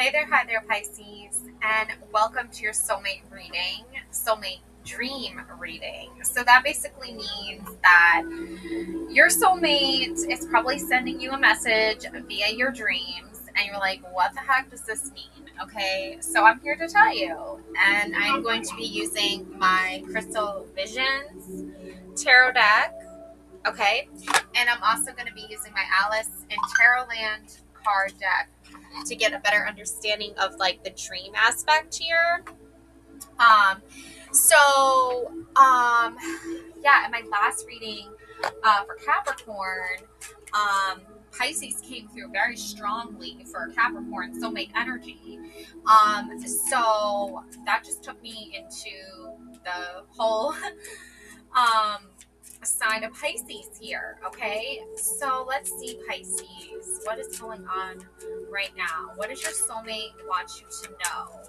Hey there, hi there, Pisces, and welcome to your soulmate reading, soulmate dream reading. So that basically means that your soulmate is probably sending you a message via your dreams, and you're like, what the heck does this mean? Okay, so I'm here to tell you, and I'm going to be using my Crystal Visions tarot deck, okay, and I'm also going to be using my Alice in Tarotland card deck to get a better understanding of like the dream aspect here. Yeah, in my last reading for Capricorn, Pisces came through very strongly for Capricorn soulmate energy. So that just took me into the whole sign of Pisces here. Okay, so let's see, Pisces, what is going on right now? What does your soulmate want you to know?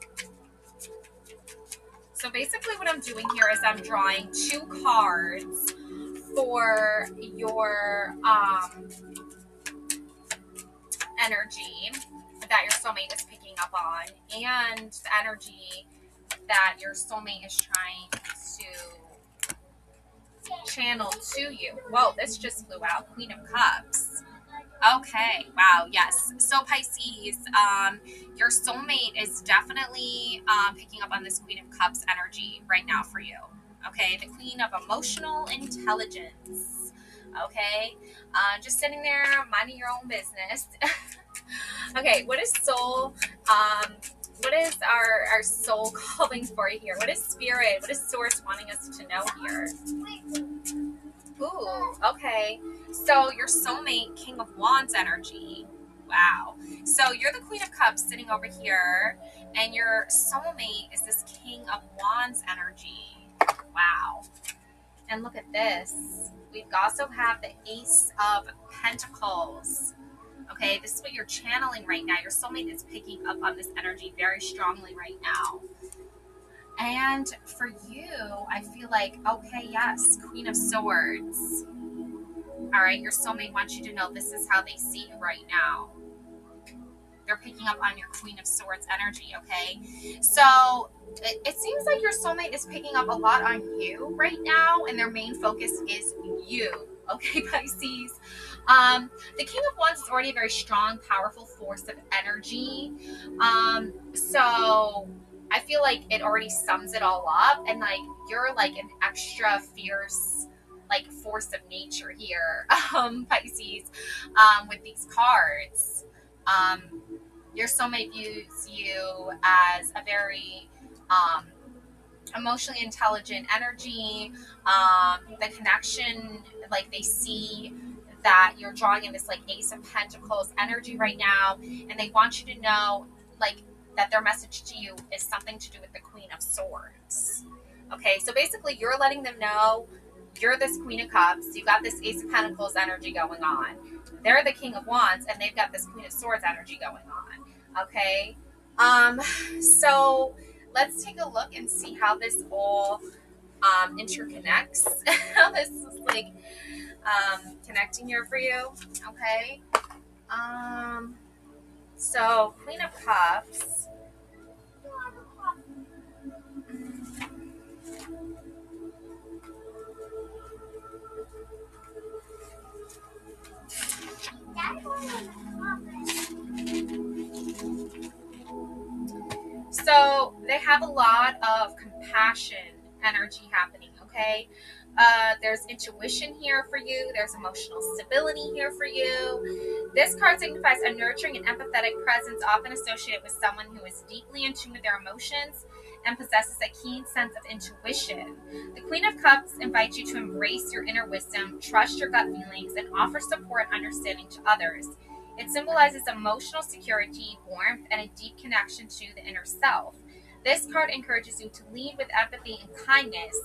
So basically what I'm doing here is I'm drawing two cards for your energy that your soulmate is picking up on, and the energy that your soulmate is trying to channel to you. Whoa, this just flew out. Queen of Cups. Okay, wow, yes. So Pisces, your soulmate is definitely picking up on this Queen of Cups energy right now for you. Okay, the Queen of Emotional Intelligence. Okay, just sitting there minding your own business. Okay, what is soul? What is our soul calling for here? What is spirit? What is source wanting us to know here? Ooh, okay. So your soulmate, King of Wands energy. Wow. So you're the Queen of Cups sitting over here, and your soulmate is this King of Wands energy. Wow. And look at this. We also have the Ace of Pentacles. Okay, this is what you're channeling right now. Your soulmate is picking up on this energy very strongly right now. And for you, I feel like, okay, yes, Queen of Swords. All right, your soulmate wants you to know this is how they see you right now. They're picking up on your Queen of Swords energy, okay? So it seems like your soulmate is picking up a lot on you right now, and their main focus is you, okay, Pisces? The King of Wands is already a very strong, powerful force of energy. So I feel like it already sums it all up, and like you're like an extra fierce like force of nature here, Pisces, with these cards. Your soulmate views you as a very emotionally intelligent energy. The connection, like they see that you're drawing in this like Ace of Pentacles energy right now, and they want you to know like that their message to you is something to do with the Queen of Swords. Okay, so basically you're letting them know you're this Queen of Cups, you got this Ace of Pentacles energy going on. They're the King of Wands, and they've got this Queen of Swords energy going on. Okay, so let's take a look and see how this all interconnects. How this is like connecting here for you. Okay, so Queen of Cups. So they have a lot of compassion energy happening, okay? There's intuition here for you. There's emotional stability here for you. This card signifies a nurturing and empathetic presence, often associated with someone who is deeply in tune with their emotions and possesses a keen sense of intuition. The Queen of Cups invites you to embrace your inner wisdom, trust your gut feelings, and offer support and understanding to others. It symbolizes emotional security, warmth, and a deep connection to the inner self. This card encourages you to lead with empathy and kindness,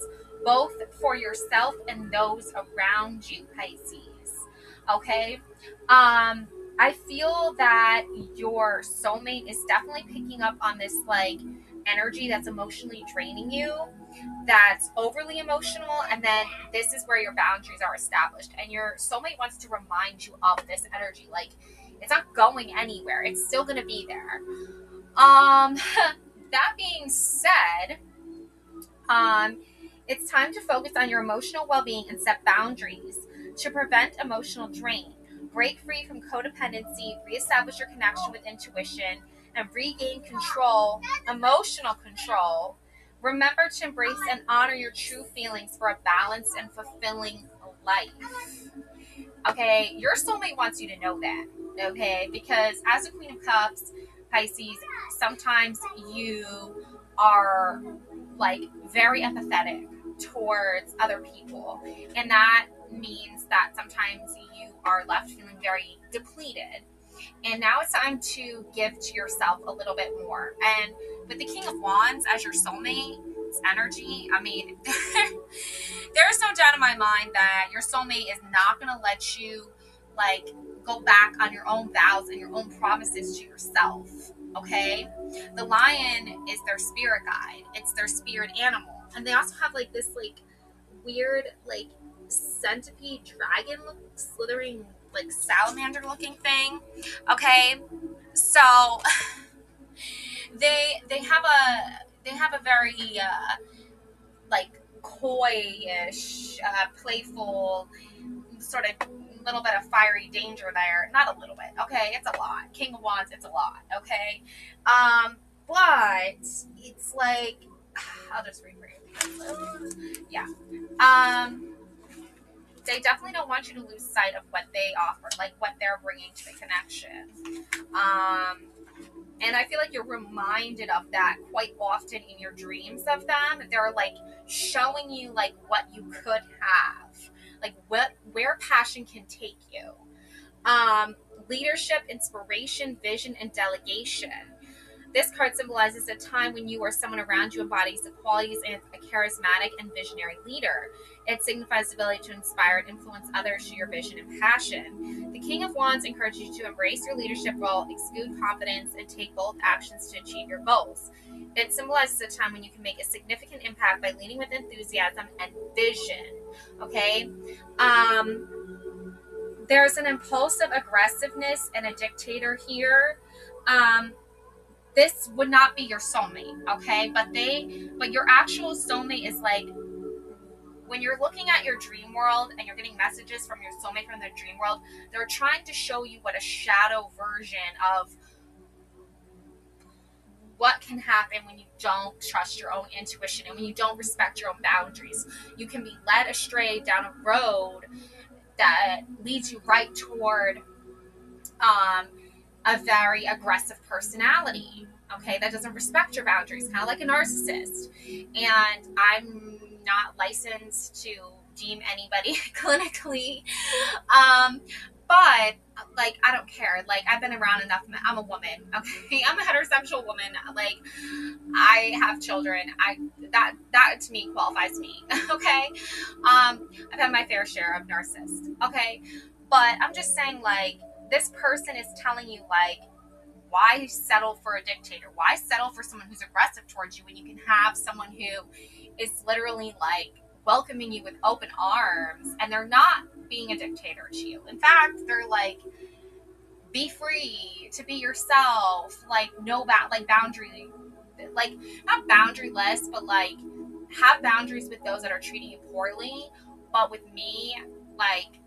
both for yourself and those around you, Pisces. Okay? I feel that your soulmate is definitely picking up on this like energy that's emotionally draining you, that's overly emotional, and then this is where your boundaries are established, and your soulmate wants to remind you of this energy. Like, it's not going anywhere, it's still going to be there. That being said, it's time to focus on your emotional well-being and set boundaries to prevent emotional drain. Break free from codependency, reestablish your connection with intuition, and regain control, emotional control. Remember to embrace and honor your true feelings for a balanced and fulfilling life. Okay, your soulmate wants you to know that. Okay, because as a Queen of Cups, Pisces, sometimes you are like very empathetic towards other people, and that means that sometimes you are left feeling very depleted, and now it's time to give to yourself a little bit more. And with the King of Wands as your soulmate energy, I mean, there's no doubt in my mind that your soulmate is not going to let you like go back on your own vows and your own promises to yourself. Okay, the lion is their spirit guide, it's their spirit animal, and they also have like this like weird like centipede dragon slithering like salamander looking thing. Okay, so they have a very like coyish, playful sort of little bit of fiery danger there. Not a little bit, okay? It's a lot. King of Wands, it's a lot, okay? But it's like, I'll just read for you. Yeah. They definitely don't want you to lose sight of what they offer, like what they're bringing to the connection. And I feel like you're reminded of that quite often in your dreams of them. They're like showing you like what you could have, like where passion can take you. Leadership, inspiration, vision, and delegation. This card symbolizes a time when you or someone around you embodies the qualities of a charismatic and visionary leader. It signifies the ability to inspire and influence others through your vision and passion. The King of Wands encourages you to embrace your leadership role, exude confidence, and take bold actions to achieve your goals. It symbolizes a time when you can make a significant impact by leading with enthusiasm and vision. Okay? There's an impulsive aggressiveness and a dictator here. This would not be your soulmate, okay? But your actual soulmate is like, when you're looking at your dream world and you're getting messages from your soulmate from their dream world, they're trying to show you what a shadow version of what can happen when you don't trust your own intuition and when you don't respect your own boundaries. You can be led astray down a road that leads you right toward a very aggressive personality, okay, that doesn't respect your boundaries, kind of like a narcissist. And I'm not licensed to deem anybody clinically, but like I don't care. Like I've been around enough. I'm a woman, okay. I'm a heterosexual woman. Like I have children. That to me qualifies me, okay. I've had my fair share of narcissists, okay. But I'm just saying, like, this person is telling you, like, why settle for a dictator? Why settle for someone who's aggressive towards you when you can have someone who is literally, like, welcoming you with open arms, and they're not being a dictator to you. In fact, they're like, be free to be yourself, like, boundary, like, not boundaryless, but, like, have boundaries with those that are treating you poorly, but with me, like,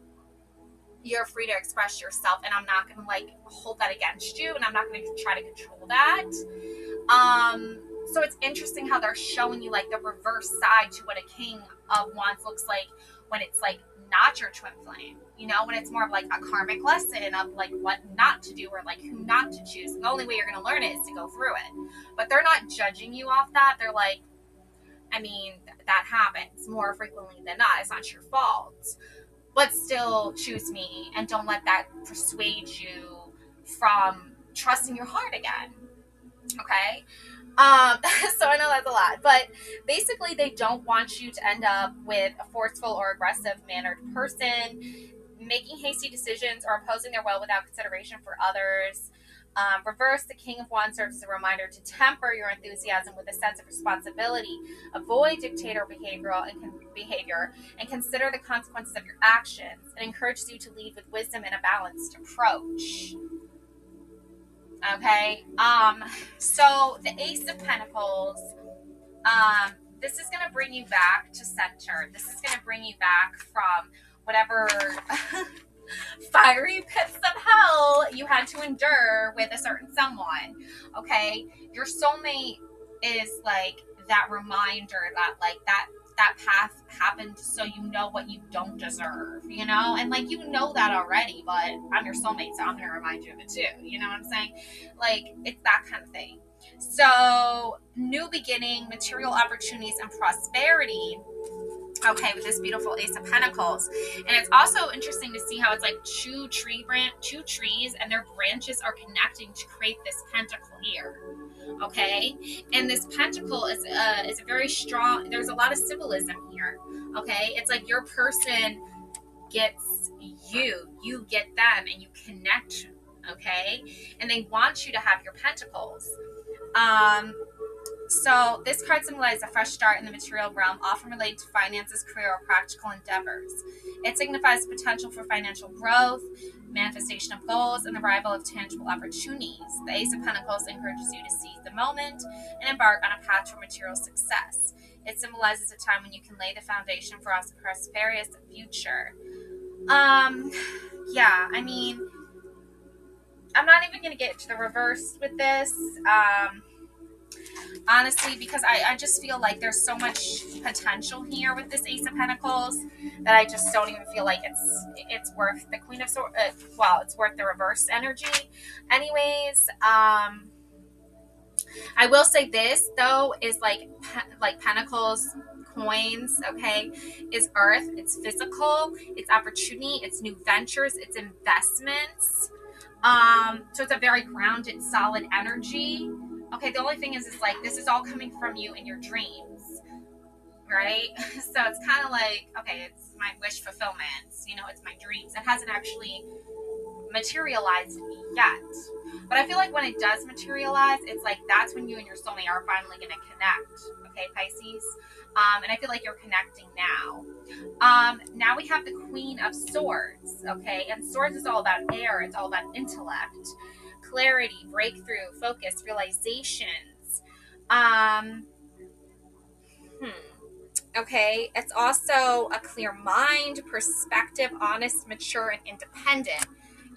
you're free to express yourself, and I'm not going to like hold that against you, and I'm not going to try to control that. So it's interesting how they're showing you like the reverse side to what a King of Wands looks like when it's like not your twin flame, you know, when it's more of like a karmic lesson of like what not to do or like who not to choose. The only way you're going to learn it is to go through it. But they're not judging you off that. They're like, I mean, that happens more frequently than not. It's not your fault. But still choose me, and don't let that persuade you from trusting your heart again. Okay? So I know that's a lot, but basically they don't want you to end up with a forceful or aggressive mannered person, making hasty decisions or imposing their will without consideration for others. Reverse, the King of Wands serves as a reminder to temper your enthusiasm with a sense of responsibility. Avoid dictator behavior and consider the consequences of your actions. It encourages you to lead with wisdom and a balanced approach. Okay. So the Ace of Pentacles, this is going to bring you back to center. This is going to bring you back from whatever fiery pits of hell you had to endure with a certain someone. Okay. Your soulmate is like that reminder that like that path happened so you know what you don't deserve, you know? And like you know that already, but I'm your soulmate, so I'm gonna remind you of it too. You know what I'm saying? Like it's that kind of thing. So new beginning, material opportunities, and prosperity. Okay, with this beautiful Ace of Pentacles. And it's also interesting to see how it's like two trees and their branches are connecting to create this pentacle here. Okay, and this pentacle is a very strong, there's a lot of symbolism here. Okay, it's like your person gets you get them, and you connect. Okay, and they want you to have your pentacles. So this card symbolizes a fresh start in the material realm, often related to finances, career, or practical endeavors. It signifies the potential for financial growth, manifestation of goals, and the arrival of tangible opportunities. The Ace of Pentacles encourages you to seize the moment and embark on a path for material success. It symbolizes a time when you can lay the foundation for a prosperous future. Yeah, I mean, I'm not even going to get to the reverse with this. Honestly, because I just feel like there's so much potential here with this Ace of Pentacles that I just don't even feel like it's worth the Queen of Swords. Well, it's worth the reverse energy. Anyways, I will say this though is like Pentacles coins, okay, is earth, it's physical, it's opportunity, it's new ventures, it's investments. So it's a very grounded, solid energy. Okay, the only thing is like this is all coming from you in your dreams, right? So it's kind of like, okay, it's my wish fulfillment, you know, it's my dreams. It hasn't actually materialized yet, but I feel like when it does materialize, it's like that's when you and your soulmate are finally going to connect. Okay, Pisces. And I feel like you're connecting now. Now we have the Queen of Swords. Okay, and swords is all about air. It's all about intellect, clarity, breakthrough, focus, realizations. Okay, it's also a clear mind, perspective, honest, mature, and independent.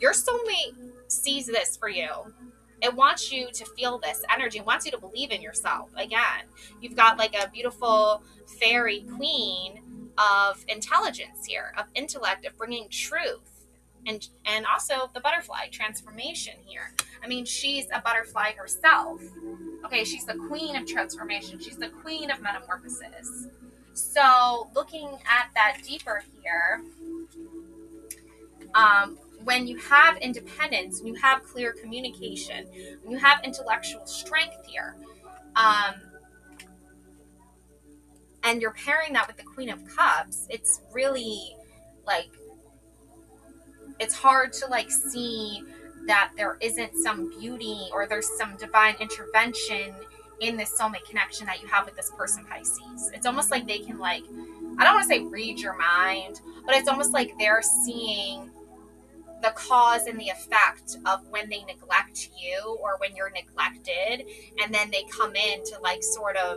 Your soulmate sees this for you. It wants you to feel this energy. It wants you to believe in yourself. Again, you've got like a beautiful fairy queen of intelligence here, of intellect, of bringing truth, and also the butterfly transformation here. I mean, she's a butterfly herself. Okay, she's the queen of transformation. She's the queen of metamorphosis. So looking at that deeper here, when you have independence, when you have clear communication, when you have intellectual strength here, and you're pairing that with the Queen of Cups, it's really like, it's hard to like see that there isn't some beauty or there's some divine intervention in this soulmate connection that you have with this person, Pisces. It's almost like they can like, I don't want to say read your mind, but it's almost like they're seeing the cause and the effect of when they neglect you or when you're neglected, and then they come in to like sort of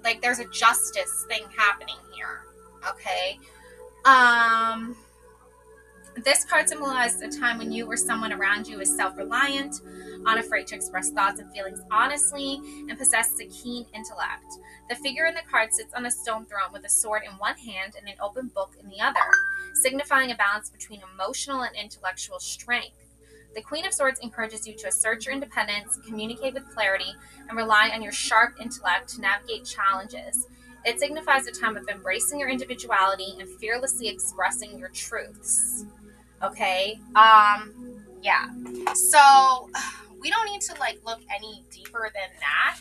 like there's a justice thing happening here. Okay. This card symbolizes a time when you or someone around you is self-reliant, unafraid to express thoughts and feelings honestly, and possesses a keen intellect. The figure in the card sits on a stone throne with a sword in one hand and an open book in the other, signifying a balance between emotional and intellectual strength. The Queen of Swords encourages you to assert your independence, communicate with clarity, and rely on your sharp intellect to navigate challenges. It signifies a time of embracing your individuality and fearlessly expressing your truths. Okay. Yeah. So we don't need to like look any deeper than that,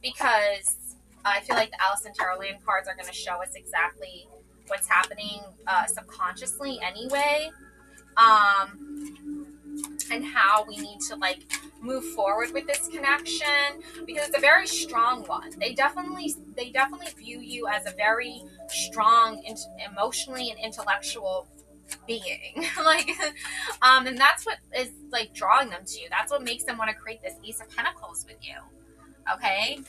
because I feel like the Alice in Tarotland cards are going to show us exactly what's happening subconsciously anyway, and how we need to like move forward with this connection, because it's a very strong one. They definitely view you as a very strong, emotionally and intellectual being. Like, and that's what is like drawing them to you. That's what makes them want to create this Ace of Pentacles with you. Okay,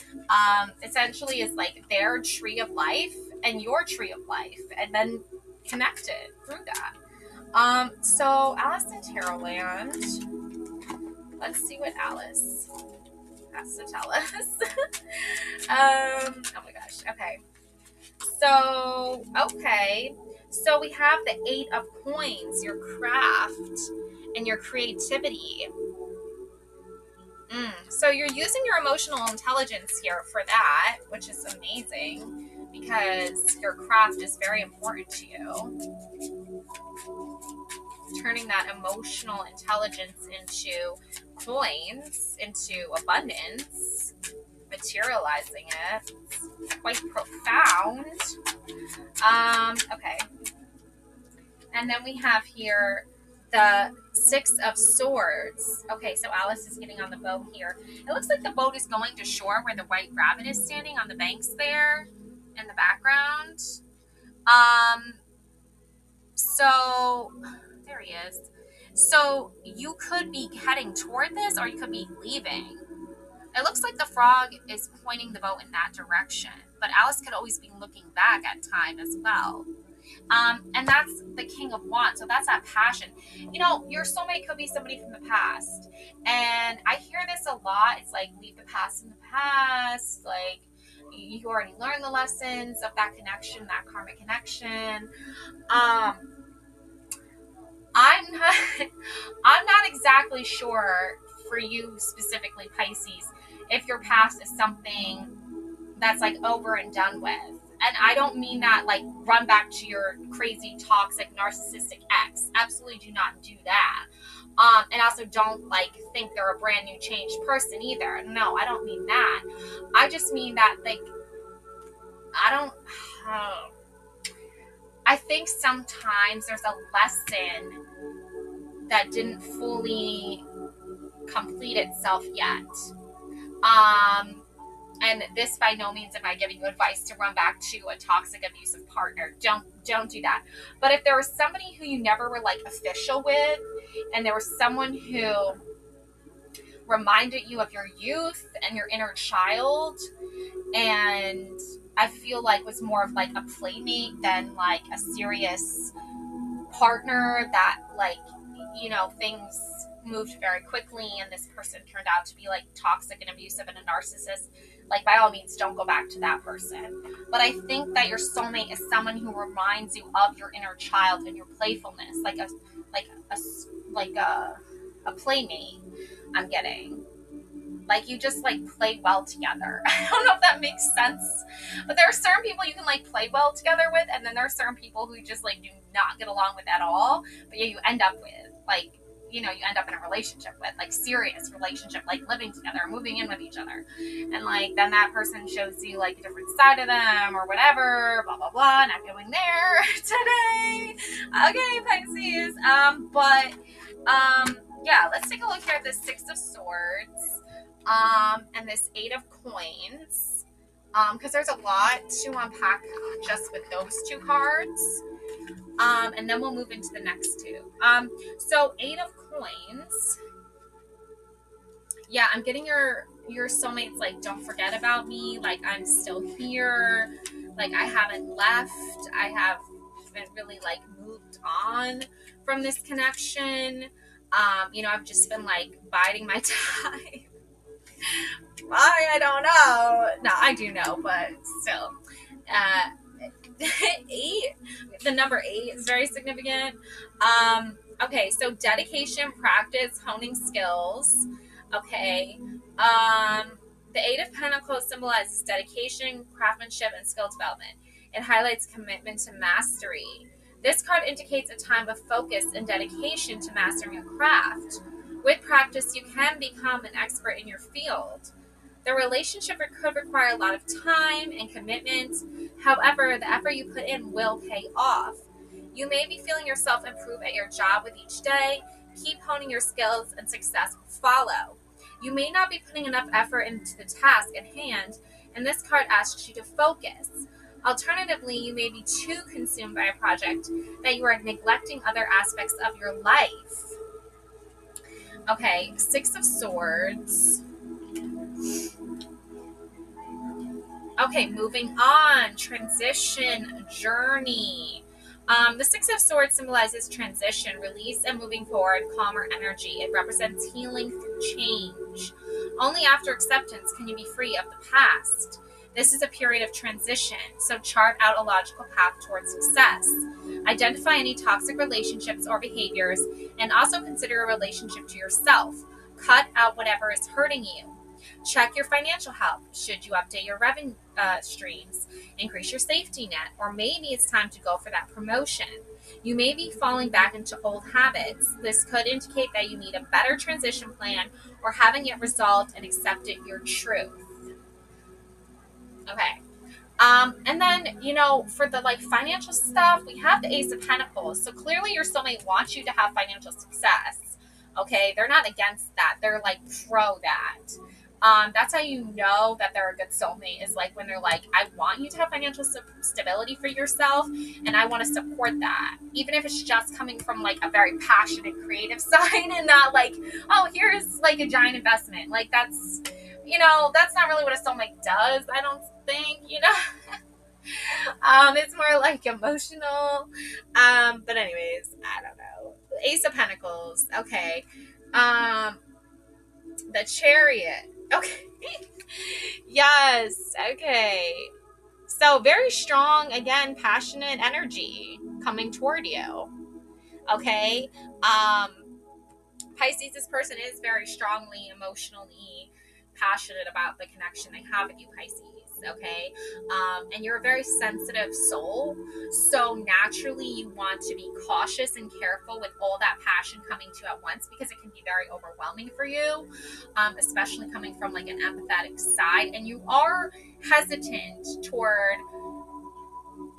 essentially is like their tree of life and your tree of life, and then connect it through that. So Alice in Tarot Land. Let's see what Alice has to tell us. Oh my gosh. Okay. So we have the 8 of Coins, your craft and your creativity. So you're using your emotional intelligence here for that, which is amazing because your craft is very important to you. Turning that emotional intelligence into coins, into abundance, materializing it. It's quite profound. Okay. And then we have here the 6 of Swords. Okay, so Alice is getting on the boat here. It looks like the boat is going to shore where the white rabbit is standing on the banks there in the background. So there he is. So you could be heading toward this, or you could be leaving. It looks like the frog is pointing the boat in that direction, but Alice could always be looking back at time as well. And that's the King of Wands. So that's that passion. You know, your soulmate could be somebody from the past. And I hear this a lot. It's like, leave the past in the past. Like, you already learned the lessons of that connection, that karmic connection. I'm not exactly sure for you specifically, Pisces, if your past is something that's like over and done with. And I don't mean that like run back to your crazy, toxic, narcissistic ex. Absolutely do not do that. And also don't like think they're a brand new changed person either. No, I don't mean that. I just mean that like, I think sometimes there's a lesson that didn't fully complete itself yet. And this by no means am I giving you advice to run back to a toxic, abusive partner. Don't do that. But if there was somebody who you never were like official with, and there was someone who reminded you of your youth and your inner child, and I feel like was more of like a playmate than like a serious partner that like, you know, things moved very quickly and this person turned out to be like toxic and abusive and a narcissist, like by all means don't go back to that person. But I think that your soulmate is someone who reminds you of your inner child and your playfulness, like a playmate. I'm getting like you just like play well together. I don't know if that makes sense, but there are certain people you can like play well together with, and then there are certain people who just like do not get along with at all, but yeah, you end up with like, you know, you end up in a relationship with, like serious relationship, like living together, moving in with each other. And like, then that person shows you like a different side of them or whatever, blah, blah, blah. Not going there today. Okay, Pisces. Yeah, let's take a look here at this 6 of Swords, and this 8 of Coins, because there's a lot to unpack just with those 2 cards. And then we'll move into the next 2. So 8 of Coins. Yeah, I'm getting your soulmates like, don't forget about me. Like, I'm still here. Like, I haven't left. I haven't really like moved on from this connection. You know, I've just been like biding my time. Why? I don't know. No, I do know, but still. 8, the number 8 is very significant. Okay, so dedication, practice, honing skills. Okay. The 8 of Pentacles symbolizes dedication, craftsmanship, and skill development. It highlights commitment to mastery. This card indicates a time of focus and dedication to mastering a craft. With practice, you can become an expert in your field. The relationship could require a lot of time and commitment. However, the effort you put in will pay off. You may be feeling yourself improve at your job with each day. Keep honing your skills and success will follow. You may not be putting enough effort into the task at hand, and this card asks you to focus. Alternatively, you may be too consumed by a project that you are neglecting other aspects of your life. Okay, Six of Swords. Okay, moving on. Transition, journey. The Six of Swords symbolizes transition, release, and moving forward, calmer energy. It represents healing through change. Only after acceptance can you be free of the past. This is a period of transition, so chart out a logical path towards success. Identify any toxic relationships or behaviors, and also consider a relationship to yourself. Cut out whatever is hurting you. Check your financial health. Should you update your revenue streams, increase your safety net, or maybe it's time to go for that promotion. You may be falling back into old habits. This could indicate that you need a better transition plan or having it resolved and accepted your truth. Okay. And then, for the financial stuff, we have the Ace of Pentacles. So clearly your soulmate wants you to have financial success. Okay. They're not against that. They're pro that. That's how you know that they're a good soulmate, is when they're I want you to have financial stability for yourself, and I want to support that. Even if it's just coming from a very passionate, creative side, and not oh, here's a giant investment. That's, that's not really what a soulmate does, I don't think, it's more emotional. But anyways, I don't know. Ace of Pentacles. Okay. The Chariot. Okay. Yes. Okay. So very strong, again, passionate energy coming toward you. Okay. Pisces, this person is very strongly, emotionally passionate about the connection they have with you, Pisces. Okay. And you're a very sensitive soul. So naturally you want to be cautious and careful with all that passion coming to you at once, because it can be very overwhelming for you, especially coming from an empathetic side. And you are hesitant toward,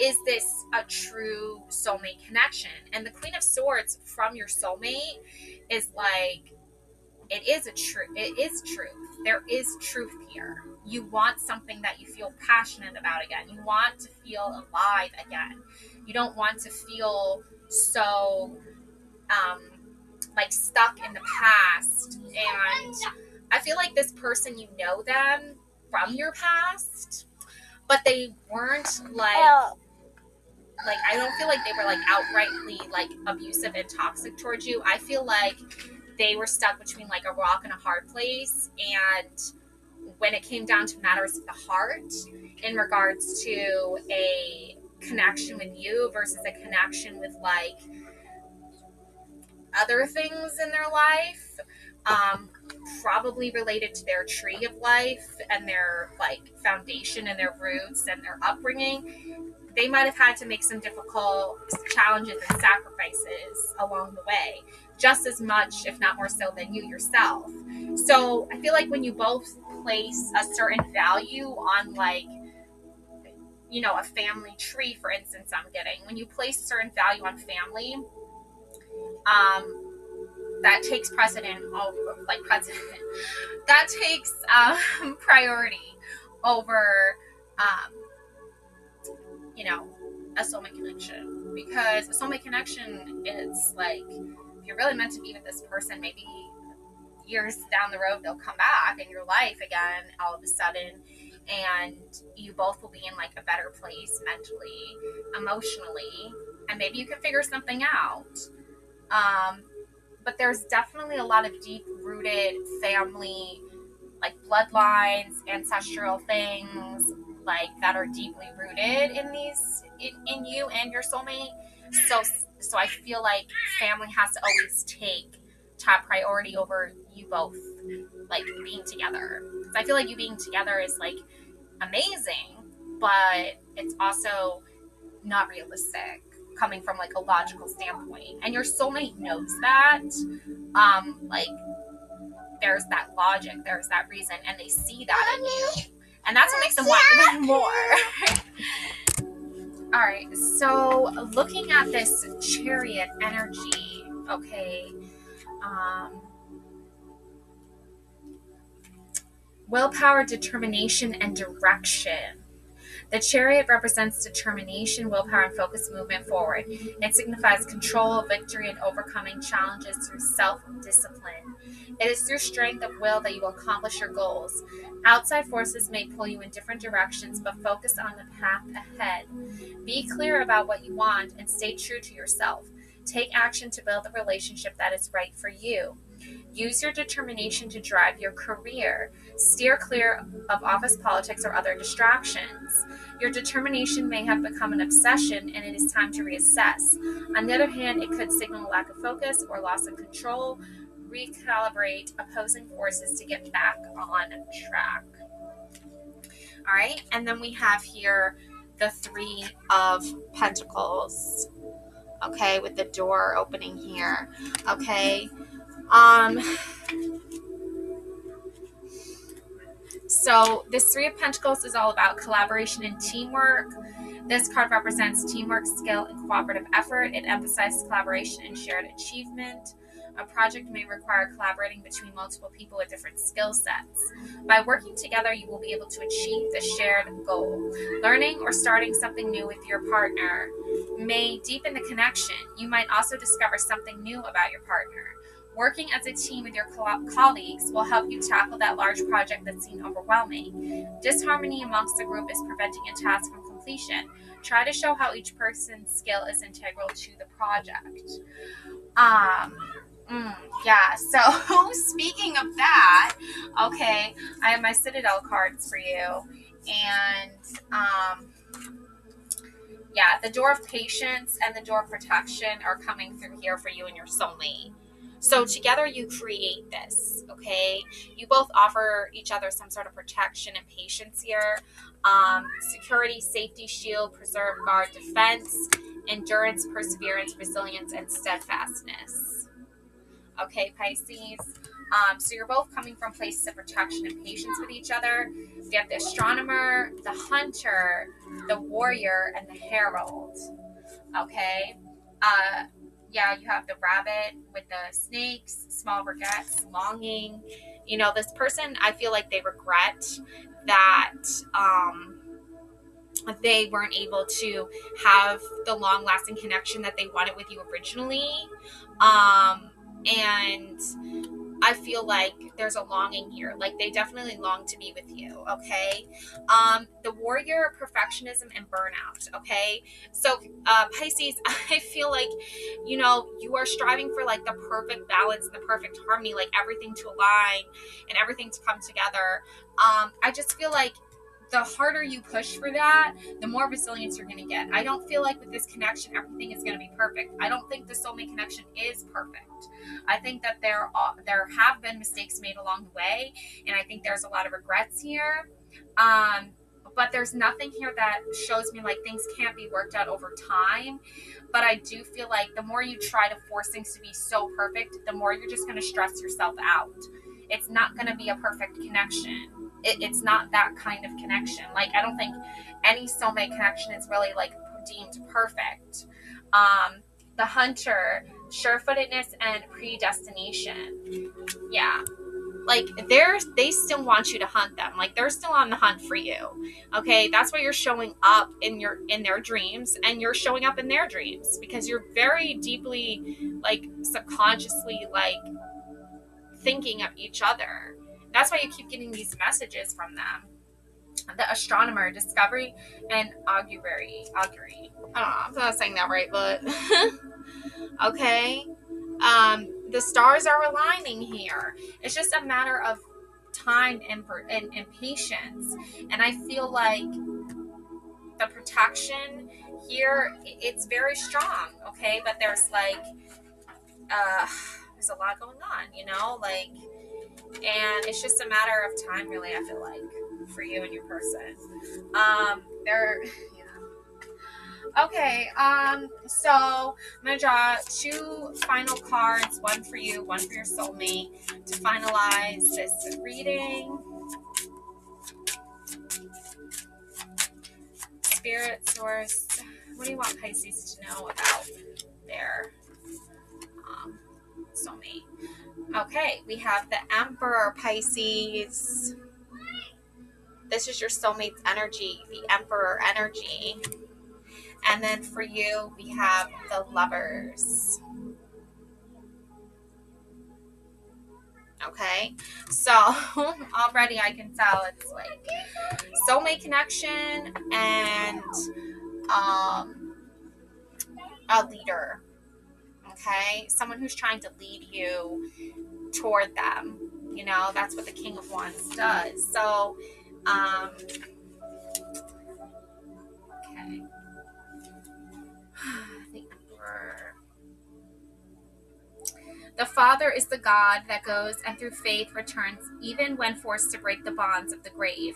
is this a true soulmate connection? And the Queen of Swords from your soulmate is it is truth. There is truth here. You want something that you feel passionate about again. You want to feel alive again. You don't want to feel so stuck in the past. And I feel this person, you know them from your past, but they weren't I don't feel they were outrightly abusive and toxic towards you. I feel they were stuck between a rock and a hard place, and when it came down to matters of the heart in regards to a connection with you versus a connection with other things in their life, probably related to their tree of life and their foundation and their roots and their upbringing, they might have had to make some difficult challenges and sacrifices along the way, just as much, if not more so, than you yourself. So I feel when you both place a certain value on a family tree, for instance, when you place a certain value on family, that takes precedent over that takes priority over a soulmate connection, because a soulmate connection is if you're really meant to be with this person, maybe years down the road they'll come back in your life again all of a sudden, and you both will be in a better place mentally, emotionally, and maybe you can figure something out. But there's definitely a lot of deep-rooted family, bloodlines, ancestral things, that are deeply rooted in you and your soulmate. So I feel family has to always take top priority over you both, being together. Because I feel you being together is, amazing, but it's also not realistic coming from a logical standpoint, and your soulmate knows that. There's that logic, there's that reason, and they see that in you, and that's what makes them want you more. All right, so looking at this Chariot energy, okay, willpower, determination, and direction. The Chariot represents determination, willpower, and focused movement forward. It signifies control, victory, and overcoming challenges through self-discipline. It is through strength of will that you will accomplish your goals. Outside forces may pull you in different directions, but focus on the path ahead. Be clear about what you want and stay true to yourself. Take action to build a relationship that is right for you. Use your determination to drive your career. Steer clear of office politics or other distractions. Your determination may have become an obsession and it is time to reassess. On the other hand, it could signal a lack of focus or loss of control. Recalibrate opposing forces to get back on track. All right, and then we have here the Three of Pentacles. Okay, with the door opening here. Okay. So this Three of Pentacles is all about collaboration and teamwork. This card represents teamwork, skill, and cooperative effort. It emphasizes collaboration and shared achievement. A project may require collaborating between multiple people with different skill sets. By working together, you will be able to achieve the shared goal. Learning or starting something new with your partner may deepen the connection. You might also discover something new about your partner. Working as a team with your colleagues will help you tackle that large project that seemed overwhelming. Disharmony amongst the group is preventing a task from completion. Try to show how each person's skill is integral to the project. Yeah, so speaking of that, okay, I have my Citadel cards for you. And, yeah, the Door of Patience and the Door of Protection are coming through here for you and your soulmate. So together you create this, okay? You both offer each other some sort of protection and patience here. Security, safety, shield, preserve, guard, defense, endurance, perseverance, resilience, and steadfastness. Okay, Pisces. So you're both coming from places of protection and patience with each other. We have the Astronomer, the Hunter, the Warrior, and the Herald. Okay. Yeah, you have the Rabbit with the snakes, small regrets, longing. You know, this person, I feel like they regret that they weren't able to have the long-lasting connection that they wanted with you originally. And I feel like there's a longing here. Like, they definitely long to be with you, okay? The Warrior, perfectionism, and burnout, okay? So, Pisces, I feel like, you know, you are striving for, like, the perfect balance, the perfect harmony, like, everything to align and everything to come together. I just feel like the harder you push for that, the more resilience you're going to get. I don't feel like with this connection, everything is going to be perfect. I don't think the soulmate connection is perfect. I think that there have been mistakes made along the way, and I think there's a lot of regrets here. But there's nothing here that shows me like things can't be worked out over time. But I do feel like the more you try to force things to be so perfect, the more you're just going to stress yourself out. It's not going to be a perfect connection. It's not that kind of connection. Like, I don't think any soulmate connection is really like deemed perfect. The Hunter, surefootedness and predestination. Yeah. Like, they still want you to hunt them. Like, they're still on the hunt for you. Okay, that's why you're showing up in their dreams, and you're showing up in their dreams because you're very deeply, like, subconsciously, like, thinking of each other. That's why you keep getting these messages from them. The Astronomer, discovery, and augury. I don't know, I'm not saying that right, but okay. The stars are aligning here. It's just a matter of time and patience. And I feel like the protection here, it's very strong, okay? But there's like, there's a lot going on, you know? Like, and it's just a matter of time, really, I feel like, for you and your person. Okay, so I'm going to draw two final cards, one for you, one for your soulmate, to finalize this reading. Spirit, Source, what do you want Pisces to know about their soulmate? Okay, we have the Emperor, Pisces, the This is your soulmate's energy, the Emperor energy. And then for you, we have the Lovers. Okay, so already I can tell it's like soulmate connection and a leader. Okay, someone who's trying to lead you toward them. You know, that's what the King of Wands does. So, okay. The Emperor. The Father is the God that goes and through faith returns even when forced to break the bonds of the grave,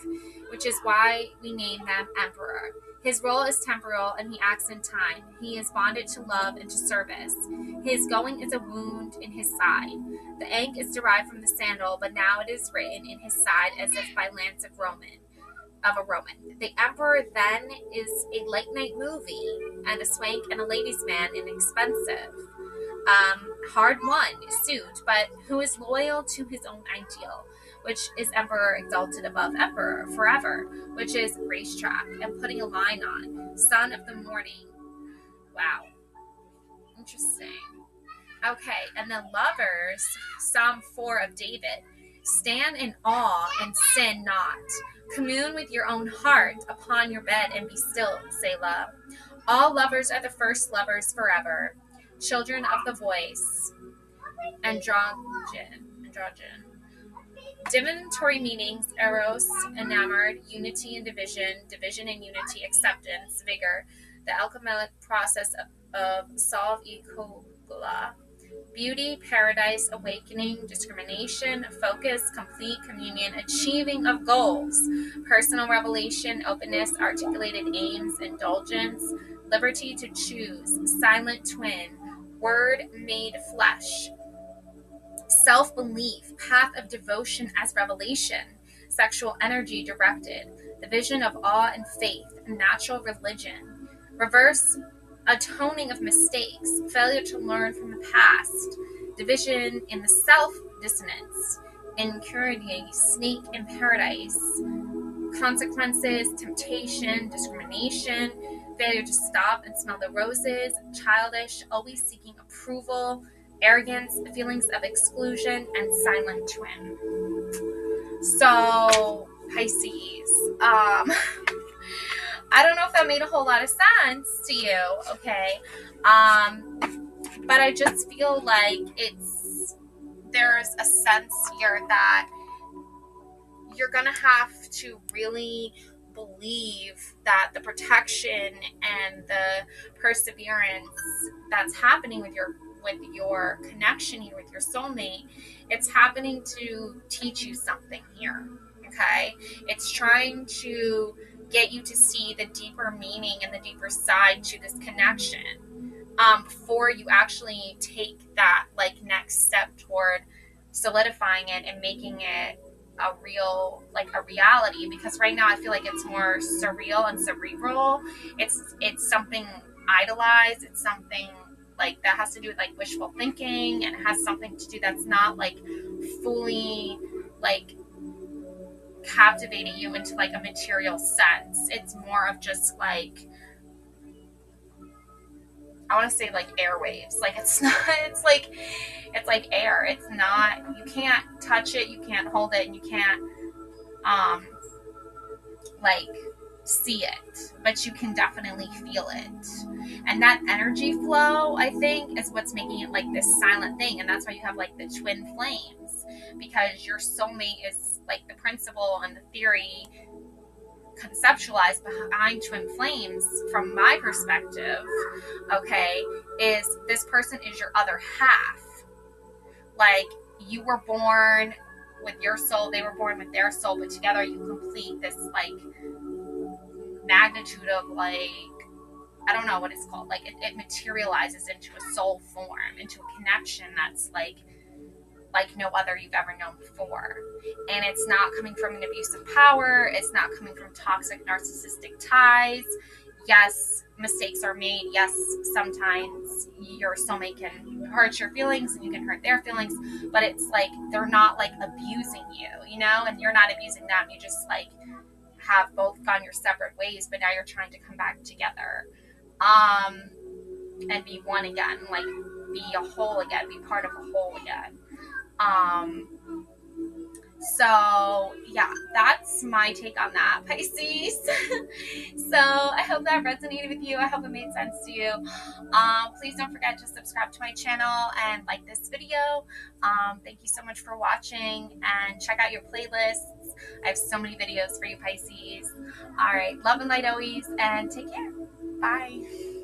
which is why we name them Emperor. His role is temporal and he acts in time. He is bonded to love and to service. His going is a wound in his side. The ankh is derived from the sandal, but now it is written in his side as if by lance of a Roman. The Emperor then is a late night movie and a swank and a ladies' man, inexpensive. Hard-won suit, but who is loyal to his own ideal, which is Emperor exalted above Emperor forever, which is racetrack and putting a line on. Son of the morning. Wow. Interesting. Okay, and the Lovers, Psalm 4 of David. Stand in awe and sin not. Commune with your own heart upon your bed and be still, Selah. All lovers are the first lovers forever. Children of the voice. Androgen. Divinatory meanings: eros, enamored, unity and division, division and unity, acceptance, vigor, the alchemic process of solve e cogula, beauty, paradise, awakening, discrimination, focus, complete communion, achieving of goals, personal revelation, openness, articulated aims, indulgence, liberty to choose, silent twin, word made flesh, self-belief, path of devotion as revelation, sexual energy directed, the vision of awe and faith, natural religion, reverse, atoning of mistakes, failure to learn from the past, division in the self, dissonance, incurity, snake in paradise, consequences, temptation, discrimination, failure to stop and smell the roses, childish, always seeking approval, arrogance, feelings of exclusion, and silent twin. So, Pisces. I don't know if that made a whole lot of sense to you, okay? But I just feel like there's a sense here that you're going to have to really believe that the protection and the perseverance that's happening with your connection here with your soulmate, it's happening to teach you something here, okay? It's trying to get you to see the deeper meaning and the deeper side to this connection before you actually take that like next step toward solidifying it and making it a real, like a reality. Because right now I feel like it's more surreal and cerebral. It's something idolized. It's something like that has to do with like wishful thinking, and it has something to do that's not like fully like captivating you into like a material sense. It's more of just like, I want to say like airwaves. Like it's not, it's like air. It's not, you can't touch it, you can't hold it, and you can't like see it, but you can definitely feel it. And that energy flow, I think, is what's making it like this silent thing. And that's why you have like the twin flames, because your soulmate is like the principle and the theory conceptualized behind twin flames from my perspective, okay, is this person is your other half. Like you were born with your soul, they were born with their soul, but together you complete this like magnitude of like, I don't know what it's called, like it materializes into a soul form, into a connection that's like no other you've ever known before. And it's not coming from an abuse of power. It's not coming from toxic narcissistic ties. Yes, mistakes are made. Yes, sometimes your soulmate can hurt your feelings and you can hurt their feelings, but it's like they're not like abusing you, you know, and you're not abusing them. You just like have both gone your separate ways, but now you're trying to come back together, and be one again, like be a whole again, be part of a whole again. So yeah, that's my take on that, Pisces. So I hope that resonated with you. I hope it made sense to you. Please don't forget to subscribe to my channel and like this video. Thank you so much for watching, and check out your playlists. I have so many videos for you, Pisces. All right, love and light always, and take care. Bye.